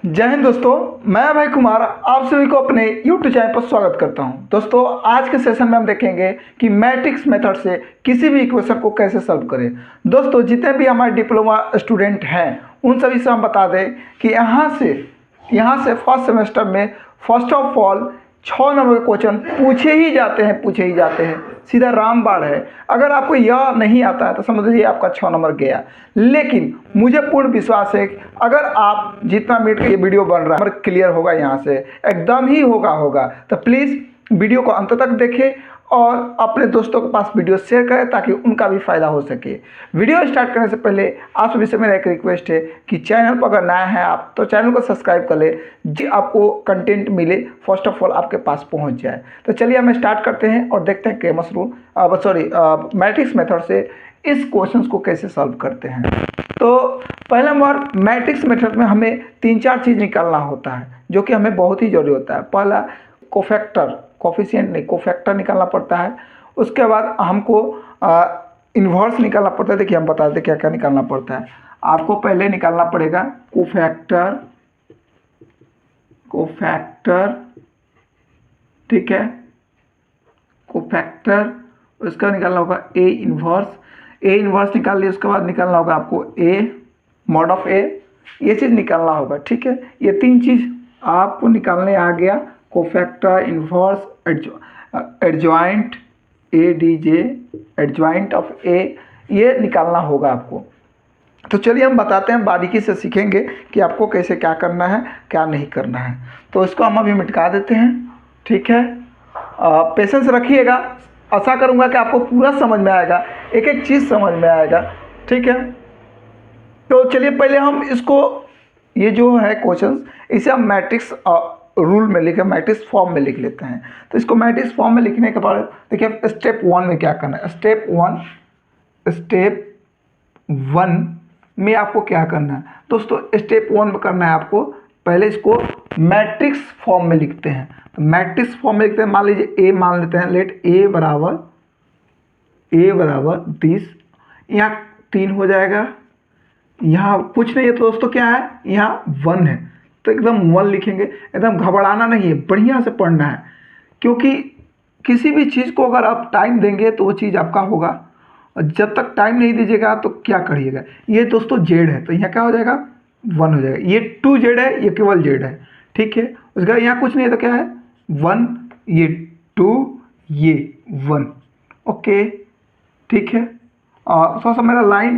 जय हिंद दोस्तों, मैं भाई कुमार आप सभी को अपने YouTube चैनल पर स्वागत करता हूं। दोस्तों, आज के सेशन में हम देखेंगे कि मैट्रिक्स मेथड से किसी भी इक्वेशन को कैसे सॉल्व करें। दोस्तों, जितने भी हमारे डिप्लोमा स्टूडेंट हैं उन सभी से हम बता दें कि यहाँ से फर्स्ट सेमेस्टर में फर्स्ट ऑफ ऑल 6 नंबर के क्वेश्चन पूछे ही जाते हैं। सीधा रामबाण है। अगर आपको यह नहीं आता है तो समझ लीजिए आपका 6 नंबर गया। लेकिन मुझे पूर्ण विश्वास है कि अगर आप जितना मिनट का ये वीडियो बन रहा है क्लियर होगा, यहाँ से एकदम ही होगा तो प्लीज़ वीडियो को अंत तक देखें और अपने दोस्तों के पास वीडियो शेयर करें ताकि उनका भी फायदा हो सके। वीडियो स्टार्ट करने से पहले आप सभी से मेरा एक रिक्वेस्ट है कि चैनल पर अगर नया है आप तो चैनल को सब्सक्राइब कर ले, जी आपको कंटेंट मिले फर्स्ट ऑफ ऑल आपके पास पहुंच जाए। तो चलिए हम स्टार्ट करते हैं और देखते हैं क्रेमर्स रूल मैट्रिक्स मेथड से इस क्वेश्चन को कैसे सॉल्व करते हैं। तो पहला नंबर मैट्रिक्स मेथड में हमें 3-4 चीज़ निकालना होता है जो कि हमें बहुत ही जरूरी होता है। पहला कोफैक्टर निकालना पड़ता है। उसके बाद हमको इन्वर्स निकालना पड़ता है। देखिए हम बता दें क्या क्या निकालना पड़ता है। आपको पहले निकालना पड़ेगा कोफैक्टर, ठीक है, कोफैक्टर। उसका निकालना होगा ए इन्वर्स निकाल लिया। उसके बाद निकालना होगा आपको ए मॉड ऑफ ए, ये चीज़ निकालना होगा, ठीक है। ये 3 चीज़ आपको निकालने आ गया। Cofactor, inverse, adjoint adjoint of A, ये निकालना होगा आपको। तो चलिए हम बताते हैं, बारीकी से सीखेंगे कि आपको कैसे क्या करना है क्या नहीं करना है। तो इसको हम अभी मिटा देते हैं, ठीक है। पेशेंस रखिएगा, आशा करूंगा कि आपको पूरा समझ में आएगा, एक एक चीज़ समझ में आएगा, ठीक है। तो चलिए पहले हम इसको, ये जो है क्वेश्चन, इसे हम मैट्रिक्स रूल में लिखे, मैट्रिक्स फॉर्म में लिख लेते हैं। तो इसको मैट्रिक्स फॉर्म में लिखने के बाद देखिए स्टेप 1 में क्या करना है। स्टेप वन में आपको क्या करना है दोस्तों। स्टेप 1 में करना है आपको, पहले इसको मैट्रिक्स फॉर्म में लिखते हैं। तो मैट्रिक्स फॉर्म में लिखते हैं, मान लीजिए ए मान लेते हैं, लेट ए बराबर 20। यहाँ 3 हो जाएगा, यहाँ कुछ नहीं है तो दोस्तों क्या है, यहाँ 1 है तो एकदम 1 लिखेंगे। एकदम घबराना नहीं है, बढ़िया से पढ़ना है, क्योंकि किसी भी चीज़ को अगर आप टाइम देंगे तो वो चीज़ आपका होगा, और जब तक टाइम नहीं दीजिएगा तो क्या करिएगा। ये दोस्तों जेड है तो यहाँ क्या हो जाएगा, 1 हो जाएगा। ये 2 जेड है, ये केवल जेड है, ठीक है। उसके बाद यहाँ कुछ नहीं है तो क्या है, 1, ये 2, ये 1, ओके, ठीक है। और थोड़ा सा मेरा लाइन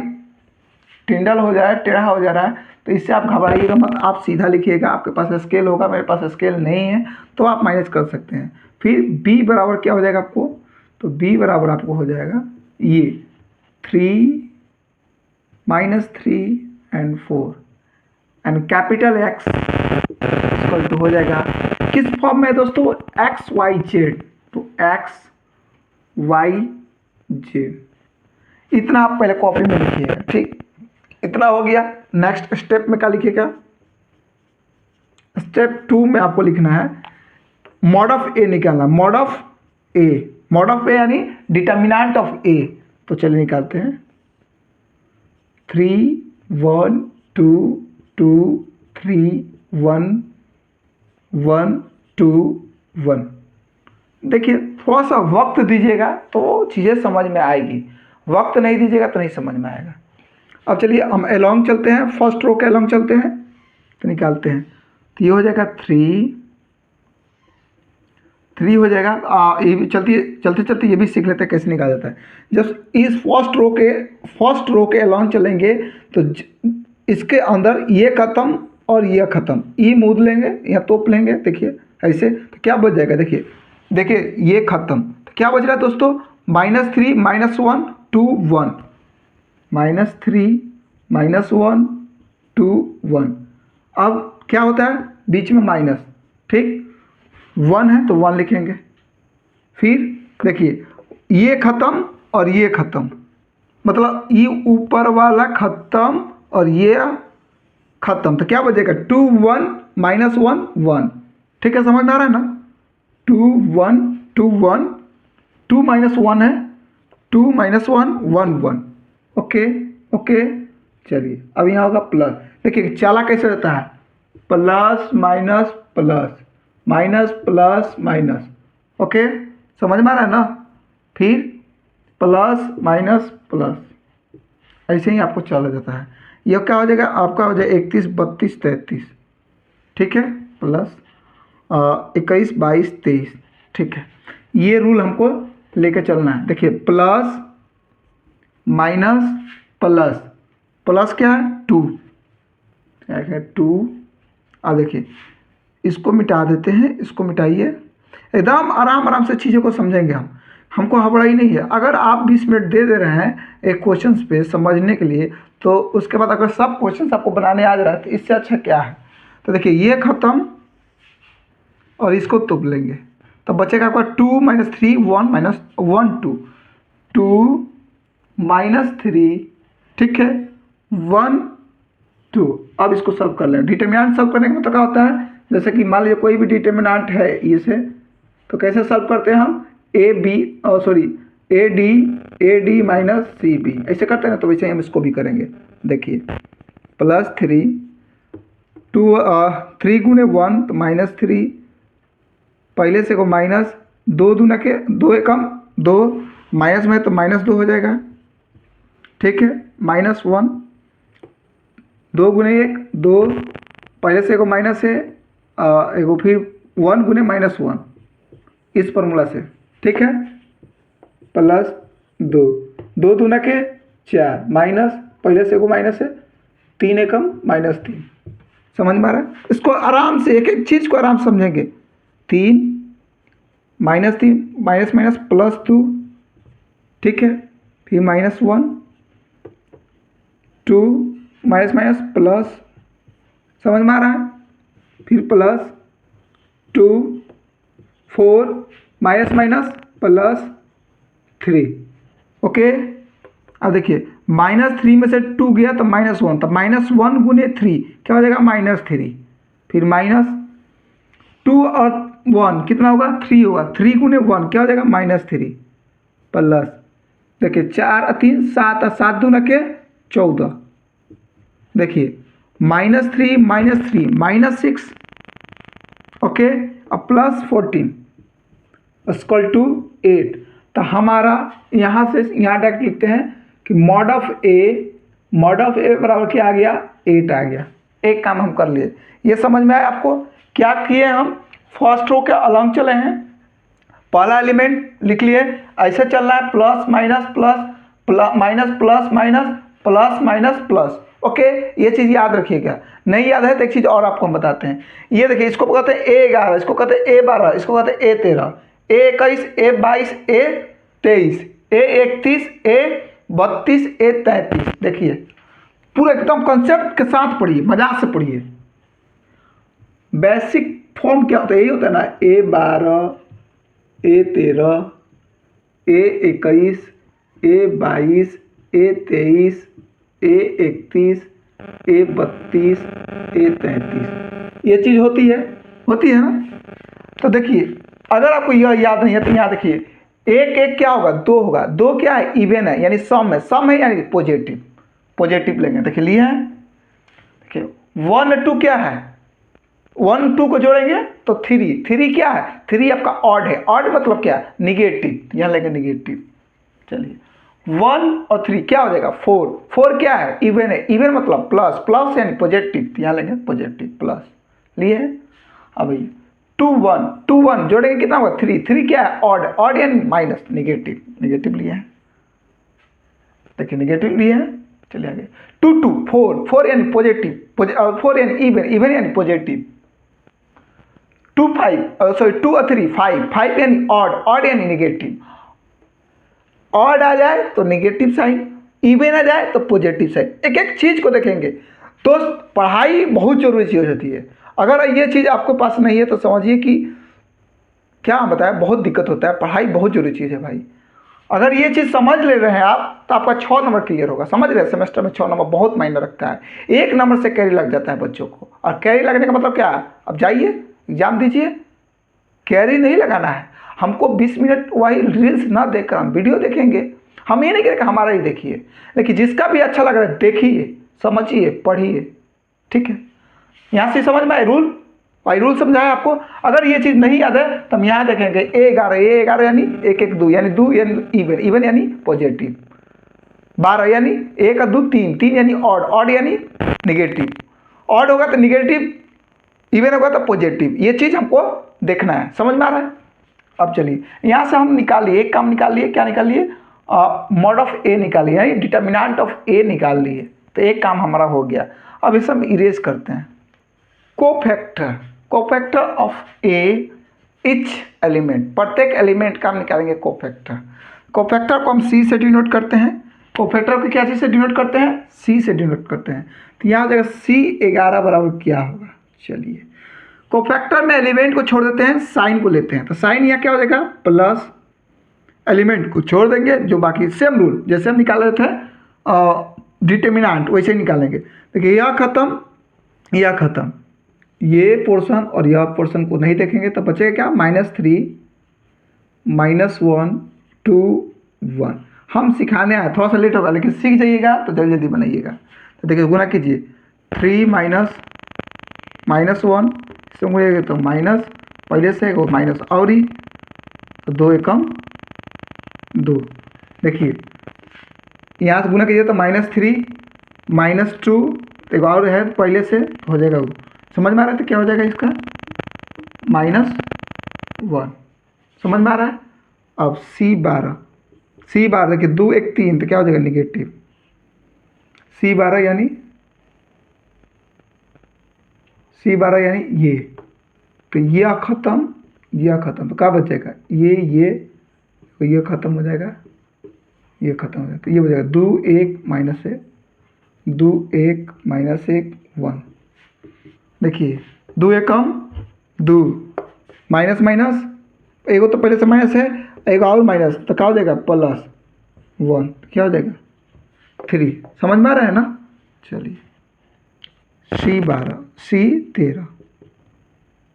टिंडल हो जा रहा है, टेढ़ा हो जा रहा है, तो इससे आप घबराइएगा मत, आप सीधा लिखिएगा। आपके पास स्केल होगा, मेरे पास स्केल नहीं है तो आप माइनस कर सकते हैं। फिर b बराबर क्या हो जाएगा आपको, तो b बराबर आपको हो जाएगा ये 3 -3 and 4 and capital X equal to हो जाएगा किस फॉर्म में दोस्तों, एक्स वाई जेड। तो एक्स वाई जेड, इतना आप पहले कॉपी में लिखिएगा, ठीक। इतना हो गया। नेक्स्ट स्टेप में क्या लिखिएगा, स्टेप 2 में आपको लिखना है मॉड ऑफ ए निकालना। मॉड ऑफ ए यानी डिटर्मिनेंट ऑफ ए। तो चलिए निकालते हैं, 3 1 2 2 3 1 1 2 1। देखिए थोड़ा सा वक्त दीजिएगा तो चीज़ें समझ में आएगी, वक्त नहीं दीजिएगा तो नहीं समझ में आएगा। अब चलिए हम एलोंग चलते हैं, फर्स्ट रो के एलोंग चलते हैं तो निकालते हैं। तो ये हो जाएगा 3 हो जाएगा। ये भी चलते ये भी सीख लेते हैं कैसे निकाला जाता है। जब इस फर्स्ट रो के एलोंग चलेंगे तो इसके अंदर ये खत्म और ये खत्म, ई मूद लेंगे या तोप लेंगे, देखिए ऐसे। तो क्या बच जाएगा, देखिए ये खत्म, तो क्या बच रहा है दोस्तों, -3 -1 2 1, -3 -1 2 1। अब क्या होता है, बीच में माइनस, ठीक, 1 है तो 1 लिखेंगे। फिर देखिए ये खत्म और ये खत्म, मतलब ये ऊपर वाला खत्म और ये खत्म, तो क्या बचेगा 2 1 -1 1, ठीक है, समझ में आ रहा है ना। 2 1 2 1 2 -1 है, 2 -1 1 1, ओके। चलिए अब यहाँ होगा प्लस। देखिए चाला कैसे रहता है, plus minus plus minus plus minus. Okay, समझ में आ रहा है ना। फिर प्लस माइनस प्लस, ऐसे ही आपको चला जाता है। यह क्या हो जाएगा आपका, हो जाएगा 31 32 33, ठीक है, प्लस 21 22 23, ठीक है। ये रूल हमको लेकर चलना है। देखिए प्लस माइनस प्लस, प्लस क्या है 2, क्या है 2। अब देखिए इसको मिटा देते हैं, इसको मिटाइए, एकदम आराम आराम से चीज़ों को समझेंगे हम, हमको हड़बड़ाई नहीं है। अगर आप 20 मिनट दे रहे हैं एक क्वेश्चन पे समझने के लिए, तो उसके बाद अगर सब क्वेश्चन आपको बनाने आ जा रहा है तो इससे अच्छा क्या है। तो देखिए ये ख़त्म और इसको तुप लेंगे, तो बचेगा आपका 2 माइनस 3 1 माइनस 1 2, 2 माइनस 3, ठीक है, 1 2। अब इसको सॉल्व कर लें। डिटर्मिनेंट सॉल्व करने का मतलब क्या होता है, जैसे कि मान लीजिए कोई भी डिटर्मिनेंट है ये से, तो कैसे सॉल्व करते हैं हम, A D minus C B, ऐसे करते हैं ना। तो वैसे हम इसको भी करेंगे। देखिए प्लस 3 2 3 गुने 1 तो माइनस 3, पहले से को माइनस 2 दूना के 2 एकम 2, माइनस में तो माइनस 2 हो जाएगा, ठीक है, माइनस 1, 2 गुने 1 2, पहले से को माइनस है, एगो फिर 1 गुने माइनस 1, इस फॉर्मूला से, ठीक है, प्लस 2 2 दूना के 4, माइनस पहले से को माइनस है, 3 एकम माइनस 3। समझ में आ रहा है। इसको आराम से एक एक चीज़ को आराम से समझेंगे। 3 माइनस 3 माइनस माइनस प्लस 2, ठीक है, फिर माइनस 1 2 माइनस माइनस प्लस, समझ में आ रहा है, फिर plus 2 4 minus minus plus 3। Okay, अब देखिए माइनस 3 में से 2 गया तो माइनस 1, तो माइनस 1 गुने 3 क्या हो जाएगा माइनस 3, फिर माइनस 2 और 1 कितना होगा 3 होगा, 3 गुने 1 क्या हो जाएगा माइनस 3, प्लस देखिए 4 और 3 7 और 7 दूना के 14, देखिए -3 माइनस 6, ओके, और प्लस 14 इक्वल टू 8। तो हमारा यहाँ से यहाँ डायरेक्ट लिखते हैं कि मॉड ऑफ ए बराबर क्या आ गया 8 आ गया। एक काम हम कर लिए, ये समझ में आया आपको। क्या किए हम, फर्स्ट रो के अलग चले हैं, पहला एलिमेंट लिख लिए, ऐसे चल रहा है plus minus plus minus plus minus plus minus plus. Okay, ये चीज़ याद रखिएगा। नहीं याद है तो एक चीज़ और आपको हम बताते हैं। ये देखिए इसको कहते हैं A11, इसको कहते हैं A12, इसको कहते हैं A13, A21 A22 A23 A31 A32 A33। देखिए पूरा एकदम कंसेप्ट के साथ पढ़िए, मजाक से पढ़िए। बेसिक फॉर्म क्या होता है, यही होता है ना, A12 A13 A21 A22 A23 A31 A32 A33, ये चीज़ होती है ना। तो देखिए अगर आपको यह याद नहीं है तो यहाँ देखिए एक एक क्या होगा 2 होगा, 2 क्या है इवन है यानी सम है यानी पॉजिटिव लेंगे। देखिए लिए हैं, देखिए 1 2 क्या है, 1 2 को जोड़ेंगे तो 3 क्या है, 3 आपका ऑड है, ऑड मतलब क्या निगेटिव, यहाँ लेंगे निगेटिव। चलिए 1 और 3 क्या हो जाएगा 4 क्या है इवन मतलब प्लस यानी पॉजिटिव, यहाँ लेंगे पॉजिटिव प्लस लिए। अब भैया 2 1 जोड़ेंगे कितना होगा 3 क्या है ऑड यानी माइनस निगेटिव लिए हैं। देखिए निगेटिव लिए हैं। चलिए आगे 2 2 4 यानी पॉजिटिव, 4 यानी इवन यानी पॉजिटिव। 2 और 3 5 यानी ऑड यानी निगेटिव। ऑड आ जाए तो निगेटिव साइन, इवन आ जाए तो पॉजिटिव साइन। एक एक चीज़ को देखेंगे। दोस्त पढ़ाई बहुत जरूरी चीज़ होती है। अगर ये चीज़ आपके पास नहीं है तो समझिए कि क्या बताया, बहुत दिक्कत होता है। पढ़ाई बहुत जरूरी चीज़ है भाई। अगर ये चीज़ समझ ले रहे हैं आप तो आपका 6 नंबर क्लियर होगा। समझ रहे हैं, सेमेस्टर में 6 नंबर बहुत मायने रखता है। 1 नंबर से कैरी लग जाता है बच्चों को। और कैरी लगने का मतलब क्या है, अब जाइए एग्जाम दीजिए, कैरी नहीं लगाना है हमको। 20 मिनट वही रील्स ना देखकर हम वीडियो देखेंगे। हम ये नहीं करें कि हमारा ही देखिए, लेकिन जिसका भी अच्छा लग रहा है देखिए, समझिए, पढ़िए, ठीक है। यहाँ से समझ में आए रूल, भाई रूल समझाया आपको। अगर ये चीज़ नहीं याद है तो हम यहाँ देखेंगे ए11 यानी 1 1 2 यानी 2 यानी इवन, इवन यानी पॉजिटिव, 12 यानी 1 और 2 3, 3 यानी ऑड, ऑड यानी निगेटिव, ऑड होगा तो निगेटिव, इवन होगा तो पॉजिटिव। ये चीज़ हमको देखना है, समझ में आ रहा है। अब चलिए यहाँ से हम निकालिए, एक काम निकाल लिए, क्या निकाल लिए, मॉड ऑफ ए निकाल लिए, यानी डिटर्मिनेंट ऑफ ए निकाल लिए। तो एक काम हमारा हो गया। अब इसे हम इरेज करते हैं। Cofactor, cofactor of A etch element, प्रत्येक एलिमेंट का हम निकालेंगे कोफैक्टर। कोफैक्टर को हम सी से डिनोट करते हैं। कोफैक्टर को क्या चीज़ से डिनोट करते हैं, सी से डिनोट करते हैं। तो यहाँ हो जाएगा C11 बराबर क्या होगा, चलिए कोफैक्टर में एलिमेंट को छोड़ देते हैं, साइन को लेते हैं। तो साइन यहाँ क्या हो जाएगा, प्लस, एलिमेंट को छोड़ देंगे, जो बाकी सेम रूल जैसे हम निकाल रहे थे डिटर्मिनेंट वैसे ही निकालेंगे। देखिए यह खत्म, यह खत्म, ये पोर्शन और यह पोर्शन को नहीं देखेंगे तो बचेगा क्या, -3 -1 2 1। हम सिखाने आए, थोड़ा सा लेट होगा लेकिन सीख जाइएगा तो जल्दी जल्दी बनाइएगा। तो देखिए गुना कीजिए, 3 -1 से मुड़ेगा तो माइनस, पहले से एक माइनस और ही, तो 2 एकम 2। देखिए यहाँ से गुना कीजिए तो -3 -2, एक और है पहले से हो जाएगा वो, समझ में आ रहा है। तो क्या हो जाएगा इसका -1, समझ में आ रहा है। अब C12 देखिए 2 1 3, तो क्या हो जाएगा निगेटिव, C12 यानी ये, तो यह खत्म, यह खत्म, तो क्या बचेगा, ये खत्म हो जाएगा, ये खत्म हो जाएगा, तो ये हो जाएगा 2 1 -1 2 1 -1 1। देखिए 2 एकम 2, माइनस माइनस, एगो तो पहले से माइनस है, एक और माइनस, तो क्या हो जाएगा +1, क्या हो जाएगा 3, समझ में आ रहा है ना। चलिए C12 C13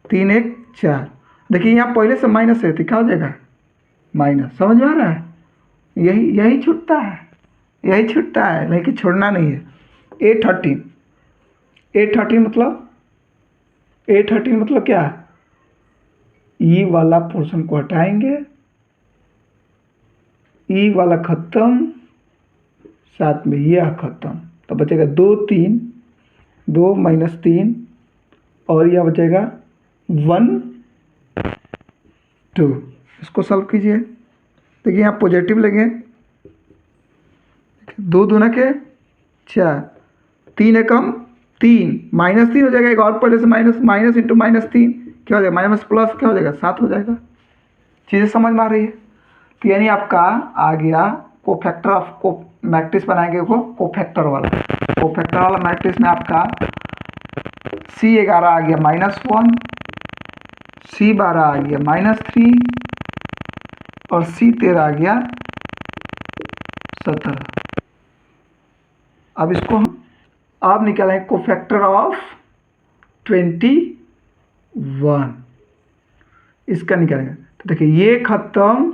3 1 4, देखिए यहाँ पहले से माइनस है तो क्या हो जाएगा माइनस, समझ में आ रहा है। यही छूटता है, यही छूटता है, लेकिन छोड़ना नहीं है। A13 मतलब क्या, ई वाला पोर्शन को हटाएंगे, ई वाला खत्म, साथ में यह खत्म, तो बचेगा 2 3 2 -3 और यह बचेगा 1 2। इसको सॉल्व कीजिए। देखिए यहाँ पॉजिटिव लेंगे, 2 दूना के 4, 3 एकम 3, -3 हो जाएगा, एक और पहले से माइनस इंटू -3 क्या हो जाएगा, माइनस प्लस क्या हो जाएगा 7 हो जाएगा। चीज़ें समझ में आ रही है। तो यानी आपका आ गया कोफैक्टर ऑफ मैट्रिक्स बनाएंगे वो कोफैक्टर वाला मैट्रिक्स में आपका C11 आ गया -1, C12 आ गया -3 और C13 आ गया 17। अब इसको हम अब निकालेंगे कोफैक्टर ऑफ 21, इसका निकालेंगे। तो देखिए ये खत्म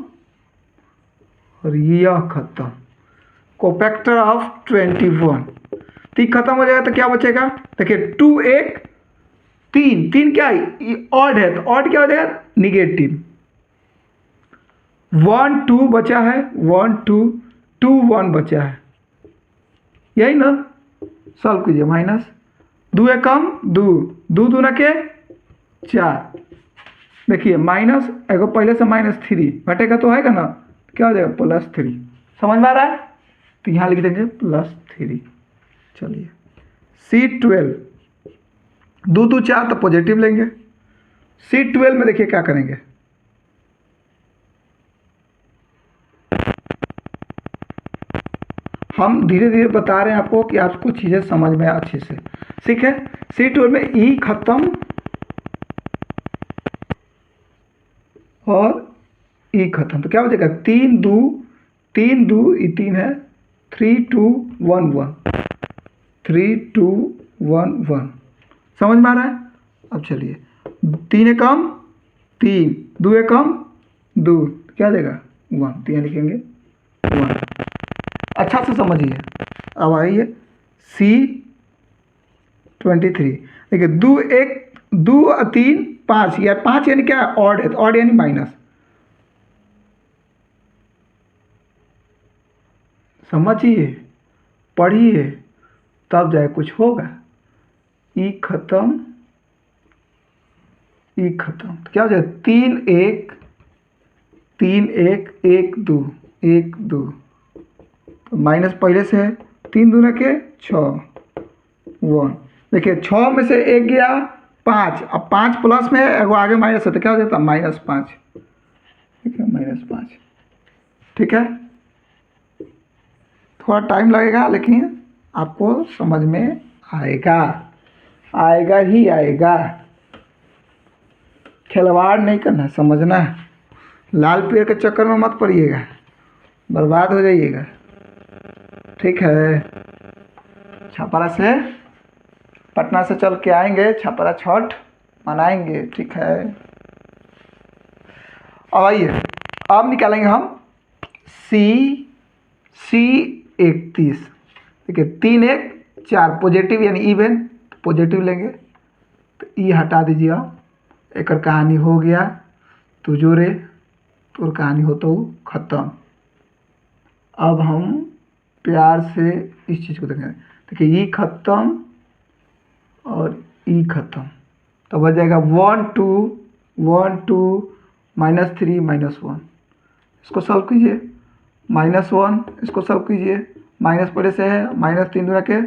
और यह खत्म, कोफैक्टर ऑफ 21, तो ये खत्म हो जाएगा तो क्या बचेगा, देखिए 2 1 3 3 क्या है, ऑड है, तो ऑड क्या हो जाएगा निगेटिव, 1 2 बचा है, 1 2 2 1 बचा है, यही ना। सॉल्व कीजिए, -2 एकम 2 2 दूना के 4, देखिए माइनस एगो पहले से -3 घटेगा तो आएगा ना, क्या हो जाएगा +3, समझ में आ रहा है। तो यहाँ लिख देंगे +3। चलिए C12 2 2 4 तो पॉजिटिव लेंगे। C12 में देखिए क्या करेंगे, हम धीरे धीरे बता रहे हैं आपको कि आपको चीज़ें समझ में अच्छे से, ठीक है। C12 में ई खत्म और ई खत्म, तो क्या हो जाएगा 3 2 ये 3 है, 3 2 1 1 3 2 1 1, समझ में आ रहा है। अब चलिए 3 एकम 3 2 एकम 2, क्या देगा 1, तो यहाँ लिखेंगे 1। अच्छा से समझिए। अब आइए 23। देखिए 2 1 2 3 5, या 5 यानी क्या ऑड है, तो ऑड यानी माइनस। समझिए, पढ़िए, तब जाए कुछ होगा। ई खत्म, ई खत्म, तो क्या हो जाएगा 3 1 3 1 1 2 1 2, तो माइनस पहले से है, 3 दूना के 6 1। देखिए 6 में से एक गया 5, अब 5 प्लस में है, वो आगे माइनस है, तो क्या हो जाता है -5। ठीक है, -5। ठीक है, थोड़ा टाइम लगेगा लेकिन आपको समझ में आएगा, आएगा ही आएगा। खिलवाड़ नहीं करना है, समझना है। लाल पीयर के चक्कर में मत पड़िएगा, बर्बाद हो जाइएगा। ठीक है, छपरा से पटना से चल के आएंगे, छपरा छठ मनाएंगे। ठीक है, अब आइए, अब निकालेंगे हम C 31। देखिए 3 1 4 पॉजिटिव यानी इवन, तो पॉजिटिव लेंगे, तो ई हटा दीजिए। आप एक कहानी हो गया, तो जोड़े तो कहानी हो तो ख़त्म। अब हम प्यार से इस चीज़ को देखें। देखिए ई खत्म और ई खत्म, तो बच जाएगा 1 2 1 2 -3 -1। इसको सॉल्व कीजिए, -1, इसको सॉल्व कीजिए, माइनस पहले से है, -3 दूना के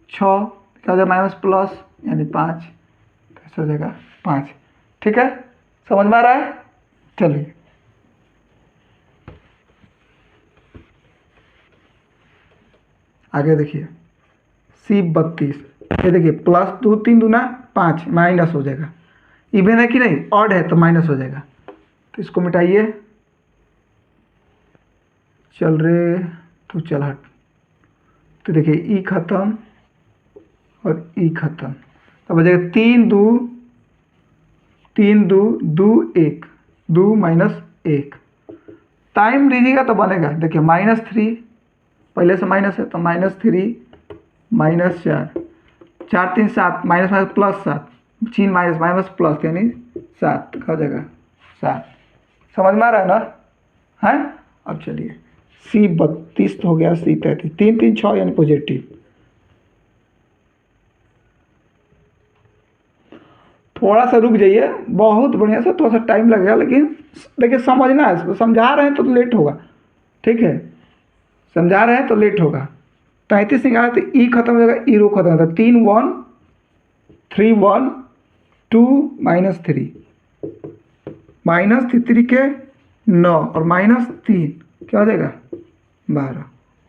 6, क्या हो जाएगा माइनस प्लस यानी 5, कैसे हो जाएगा 5। ठीक है, समझ में आ रहा है। चलिए आगे देखिए C 32। ये देखिए +2 3 दूना 5, माइनस हो जाएगा। इवन है कि नहीं, ऑड है तो माइनस हो जाएगा, तो इसको मिटाइए। चल रे तो चल हट, तो देखिए ई खत्म और ई खत्म, तो बचेगा 3 2 2 1 2 -1। टाइम दीजिएगा तो बनेगा। देखिए -3 पहले से माइनस है, तो -3 -4 4 3 7 minus minus plus 7 3 minus minus plus यानी 7, हो जाएगा 7। समझ में आ रहा है ना, है। अब चलिए C 32 हो गया, C 33, 3 3 6 यानी पॉजिटिव। थोड़ा सा रुक जाइए, बहुत बढ़िया से, थोड़ा सा टाइम लगेगा, लेकिन देखिए समझना है इसको, समझा रहे हैं तो लेट होगा। ठीक है, समझा रहे हैं तो लेट होगा। 33 निकाला तो ई खत्म हो जाएगा, ई रो खत्म हो जाएगा, 3 1 3 1 2 -3 -3 के 9 और -3 क्या हो जाएगा 12।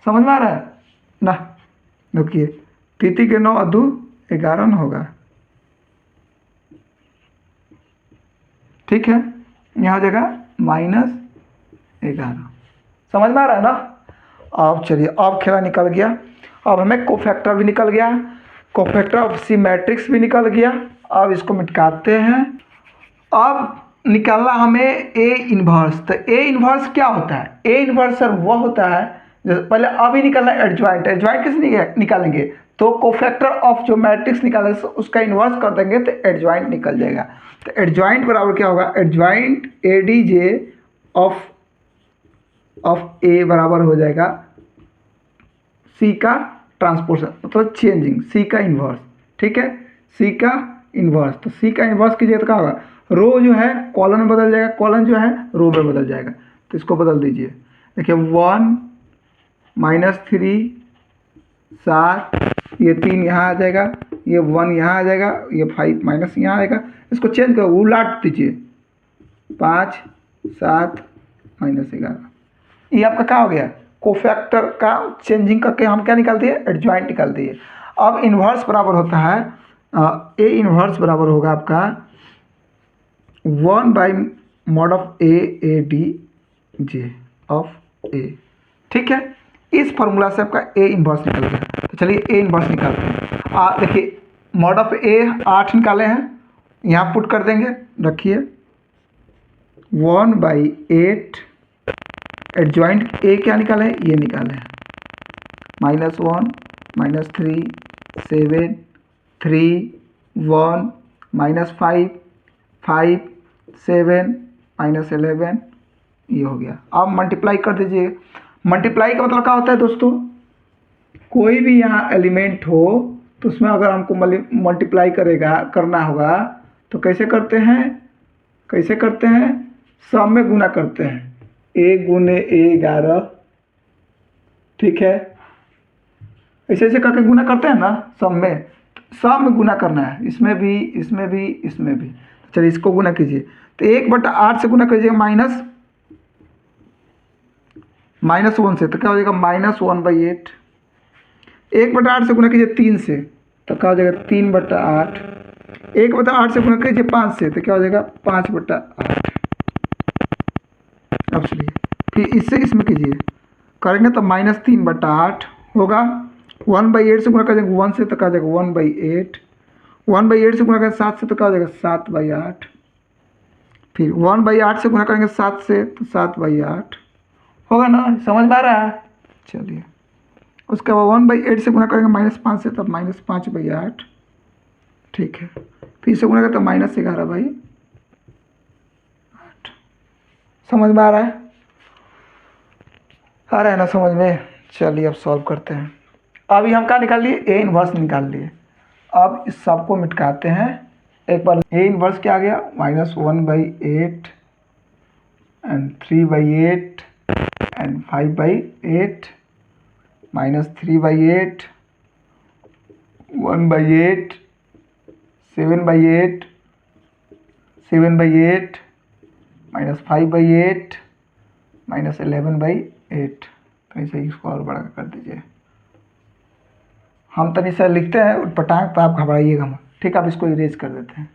समझ में आ रहा है ना। देखिए 3 के 9 और 2 11 न होगा। ठीक है, यहाँ हो जाएगा -11। समझ में आ रहा है ना। अब चलिए, अब खेला निकल गया। अब हमें कोफैक्टर भी निकल गया, कोफैक्टर ऑफ सी मैट्रिक्स भी निकल गया। अब इसको मिटाते हैं। अब निकालना हमें ए इन्वर्स। तो ए इन्वर्स क्या होता है, ए इन्वर्स सर वह होता है जो पहले अभी निकालना एडजॉइंट। एडजॉइंट कैसे निकालेंगे, तो कोफैक्टर ऑफ जो मैट्रिक्स निकाले उसका इन्वर्स कर देंगे तो एडजॉइंट निकल जाएगा। तो एडजॉइंट बराबर क्या होगा, एडजॉइंट ADJ ऑफ ए बराबर हो जाएगा सी का ट्रांसपोर्शन, मतलब चेंजिंग सी का इन्वर्स। ठीक है, सी का इन्वर्स, तो सी का इन्वर्स कीजिए तो क्या होगा, रो जो है कॉलन में बदल जाएगा, कॉलन जो है रो में बदल जाएगा। तो इसको बदल दीजिए। देखिए 1 -3 7, ये 3 यहाँ आ जाएगा, ये 1 यहाँ आ जाएगा, ये 5 माइनस यहाँ आएगा। इसको चेंज करो, उलट दीजिए, 5 7 -11। ये आपका क्या हो गया, कोफैक्टर का चेंजिंग करके हम क्या निकाल दिए, एडजॉइंट निकाल दिए। अब इन्वर्स बराबर होता है ए इन्वर्स बराबर होगा आपका 1/mod ऑफ ADJ ऑफ ए। ठीक है, इस फॉर्मूला से आपका ए इन्वर्स निकल गया। तो चलिए ए इन्वर्स निकालते हैं। देखिए मॉड ऑफ ए 8 निकाले हैं, यहाँ पुट कर देंगे। रखिए 1/8 एडजॉइंट ए क्या निकाले, ये निकाले -1 -3 7 1 -5 5 7 -11 ये हो गया। अब मल्टीप्लाई कर दीजिए। मल्टीप्लाई का मतलब क्या होता है दोस्तों, कोई भी यहाँ एलिमेंट हो तो उसमें अगर हमको मल्टीप्लाई करना होगा तो कैसे करते हैं, सब में गुना करते हैं। 1 गुने 11, ठीक है, ऐसे ऐसे करके गुना करते हैं ना, सब में गुना करना है, इसमें भी इसमें भी इसमें भी। चलिए इसको गुना कीजिए, तो 1/8 से गुना कीजिएगा -1 से, तो क्या हो जाएगा -1/8। 1/8 से गुना कीजिए 3 से, तो क्या हो जाएगा 3/8। 1/8 से गुना कीजिए 5 से, तो क्या हो जाएगा 5/8। अब चलिए फिर इससे इसमें कीजिए, करेंगे तो -3/8 होगा। 1/8 से गुना कर देंगे 1 से, तो क्या हो जाएगा 1/8। 1/8 से गुना करेंगे 7 से, तो क्या हो जाएगा 7/8। फिर 1/8 से गुना करेंगे 7 से, तो 7/8 होगा ना, समझ में आ रहा है। चलिए उसके बाद 1/8 से गुना करेंगे -5 से, तब -5/8, ठीक है। फिर से गुना करें तो -11/8। समझ में आ रहा है ना समझ में। चलिए अब सॉल्व करते हैं। अभी हम क्या निकाल लिए, ए इनवर्स निकाल लिए। अब इस सब को मिटाते हैं एक बार। ए इनवर्स क्या आ गया, -1/8 एंड 3/8 एंड 5/8 -3/8 1/8 7/8 7/8 -5/8 -11/8। तो इसे इसको और बड़ा कर दीजिए। हम तनी सा लिखते हैं उटपटांग, तो आप घबराइएगा मत, ठीक है। आप इसको इरेज कर देते हैं।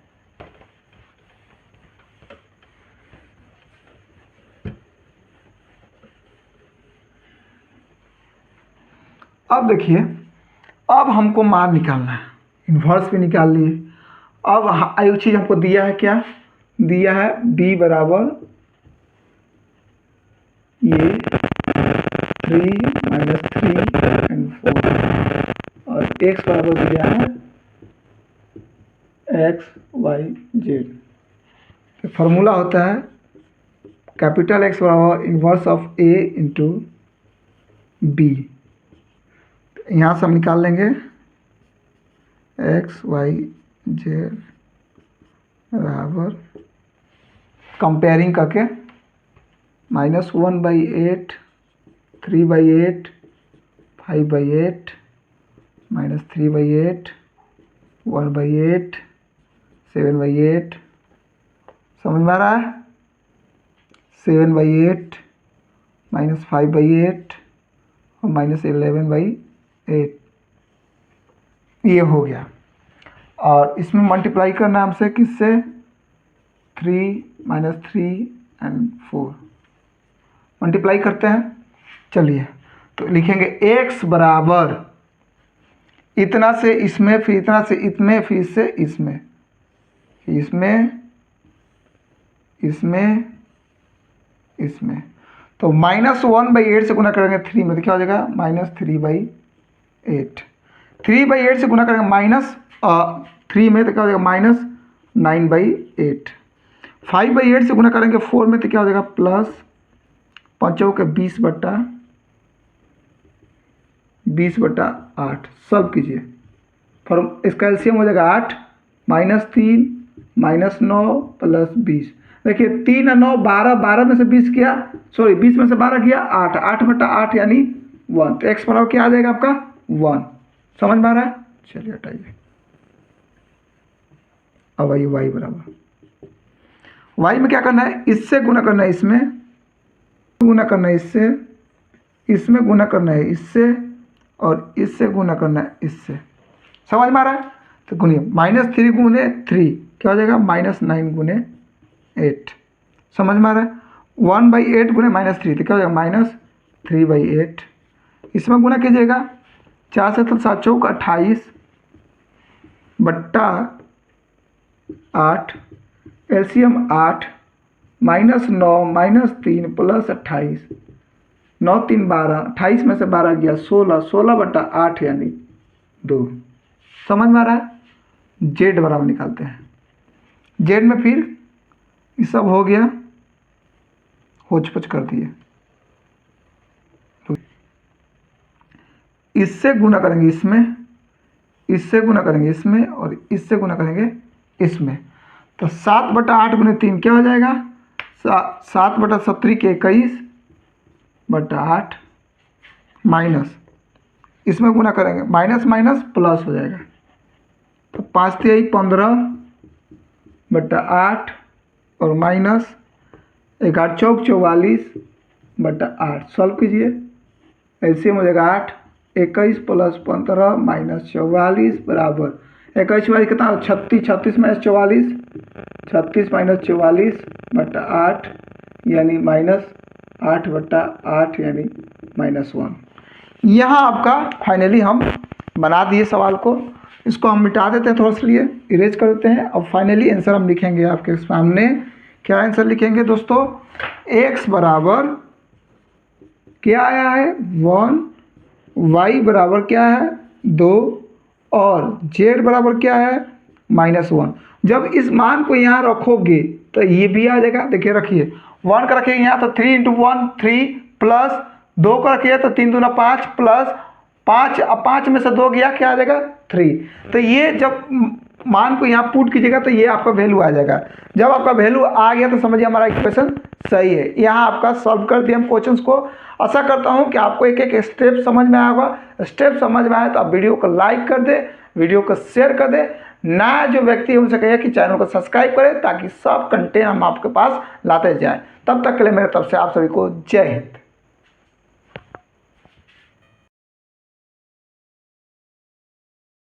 अब देखिए, अब हमको मान निकालना है, इन्वर्स भी निकाल लिए। अब एक चीज़ हमको दिया है, क्या दिया है, b बराबर ये 3 -3 एंड 4 और x बराबर दिया है x y z। तो फार्मूला होता है कैपिटल X बराबर inverse of a into B. यहाँ से हम निकाल लेंगे x y z बराबर, कंपेयरिंग करके, -1/8 3/8 5/8 -3/8 1/8 7/8। समझ में आ रहा है, 7/8 -5/8 और -11/8 ये हो गया। और इसमें मल्टीप्लाई करना है हमसे किससे, 3 -3 एंड 4 मल्टीप्लाई करते हैं। चलिए तो लिखेंगे x बराबर इतना से इसमें, फिर इतना से इसमें, फिर इससे इसमें, इसमें इसमें इसमें। तो -1/8 से गुना करेंगे 3 में, तो क्या हो जाएगा -3/8। 3/8 से गुना करेंगे -3 में, तो क्या हो जाएगा -9/8। 5/8 से गुना करेंगे 4 में, तो क्या हो जाएगा +5/20/8। सॉल्व कीजिए, फॉर्म इसका एलसीएम हो जाएगा 8 -3 -9 + 20। देखिए 3 और 9 12, 12 में से 20 गया, सॉरी 20 में से 12 गया 8, 8/8 यानी 1। तो x बराबर क्या आ जाएगा आपका 1। समझ में आ रहा है। चलिए हटाइए। अब आइए y बराबर, y में क्या करना है, इससे गुना करना है, इसमें गुना करना है, इससे इसमें गुना करना है, इससे और इससे गुना करना है, इससे। समझ में आ रहा है। तो गुनिए, -3 गुने 3 क्या हो जाएगा -9 गुने 8। समझ में आ रहा है। 1/8 गुने -3 तो क्या हो जाएगा -3/8। इसमें गुना कीजिएगा, 4 से 7 चौक 28 बट्टा 8, एलसीएम 8 -9 -3 + 28, 9 3 12, 28 में से 12 गया 16, 16/8 यानी 2। समझ में आ रहा है। जेड बराबर निकालते हैं। जेड में फिर ये सब हो गया, होच पोच कर दिए, इससे गुना करेंगे इसमें, इससे गुना करेंगे इसमें, और इससे गुना करेंगे इसमें। तो 7/8 गुने 3 क्या हो जाएगा? 7/17 के 21/8 माइनस, इसमें गुना करेंगे, माइनस माइनस प्लस हो जाएगा। तो 5 3 15/8 और माइनस 11 चौक 44/8। सॉल्व कीजिए, एलसीएम हो जाएगा 8, 21 + 15 - 44 बराबर 21 वाली कितना? 36, 36 - 44, 36 - 44/8 यानी -8/8 यानी -1। यहाँ आपका फाइनली हम बना दिए सवाल को। इसको हम मिटा देते हैं, थोड़ा सा लिए इरेज कर देते हैं। अब फाइनली आंसर हम लिखेंगे आपके सामने। क्या आंसर लिखेंगे दोस्तों? x बराबर क्या आया है? 1, y बराबर क्या है? 2 और z बराबर क्या है? -1। जब इस मान को यहाँ रखोगे तो ये भी आ जाएगा। देखिए रखिए, 1 का रखिए यहाँ तो 3 × 1 3 प्लस 2 का रखिए तो 3 दूना 5 प्लस 5, अब 5 में से 2 गया, क्या आ जाएगा? 3। तो ये जब मान को यहाँ पुट कीजिएगा तो ये आपका वैल्यू आ जाएगा। जब आपका वैल्यू आ गया तो समझिए हमारा इक्वेशन सही है। यहाँ आपका सॉल्व कर दिया हम क्वेश्चंस को। आशा करता हूँ कि आपको एक एक स्टेप समझ में आया होगा। स्टेप समझ में आए तो आप वीडियो को लाइक कर दे, वीडियो को शेयर कर दे। नया जो व्यक्ति है उनसे कहिए कि चैनल को सब्सक्राइब करें ताकि सब कंटेंट हम आपके पास लाते जाएँ। तब तक के लिए मेरे तरफ से आप सभी को जय हिंद।